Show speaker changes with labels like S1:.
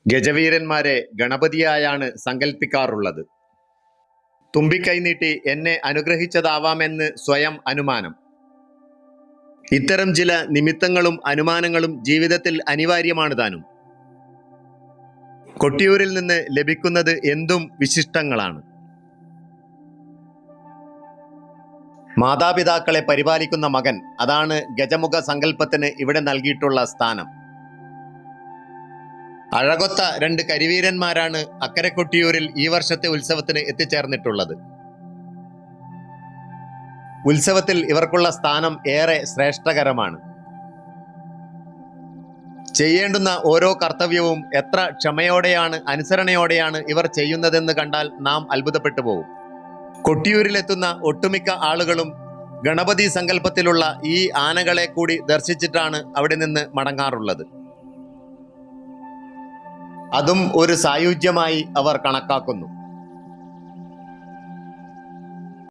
S1: ഗജവീരന്മാരെ ഗണപതിയായാണ് സങ്കല്പിക്കാറുള്ളത്. തുമ്പിക്കൈ നീട്ടി എന്നെ അനുഗ്രഹിച്ചതാവാമെന്ന് സ്വയം അനുമാനം. ഇത്തരം ചില നിമിത്തങ്ങളും അനുമാനങ്ങളും ജീവിതത്തിൽ അനിവാര്യമാണ് താനും. കൊട്ടിയൂരിൽ നിന്ന് ലഭിക്കുന്നത് എന്തും വിശിഷ്ടങ്ങളാണ്. മാതാപിതാക്കളെ പരിപാലിക്കുന്ന മകൻ, അതാണ് ഗജമുഖ സങ്കല്പത്തിന് ഇവിടെ നൽകിയിട്ടുള്ള സ്ഥാനം. അഴകൊത്ത രണ്ട് കരിവീരന്മാരാണ് അക്കരെ കൊട്ടിയൂരിൽ ഈ വർഷത്തെ ഉത്സവത്തിന് എത്തിച്ചേർന്നിട്ടുള്ളത്. ഉത്സവത്തിൽ ഇവർക്കുള്ള സ്ഥാനം ഏറെ ശ്രേഷ്ഠകരമാണ്. ചെയ്യേണ്ടുന്ന ഓരോ കർത്തവ്യവും എത്ര ക്ഷമയോടെയാണ്, അനുസരണയോടെയാണ് ഇവർ ചെയ്യുന്നതെന്ന് കണ്ടാൽ നാം അത്ഭുതപ്പെട്ടു പോകും. കൊട്ടിയൂരിലെത്തുന്ന ഒട്ടുമിക്ക ആളുകളും ഗണപതി സങ്കല്പത്തിലുള്ള ഈ ആനകളെ കൂടി ദർശിച്ചിട്ടാണ് അവിടെ നിന്ന് മടങ്ങാറുള്ളത്. അതും ഒരു സായുജ്യമായി അവർ കണക്കാക്കുന്നു.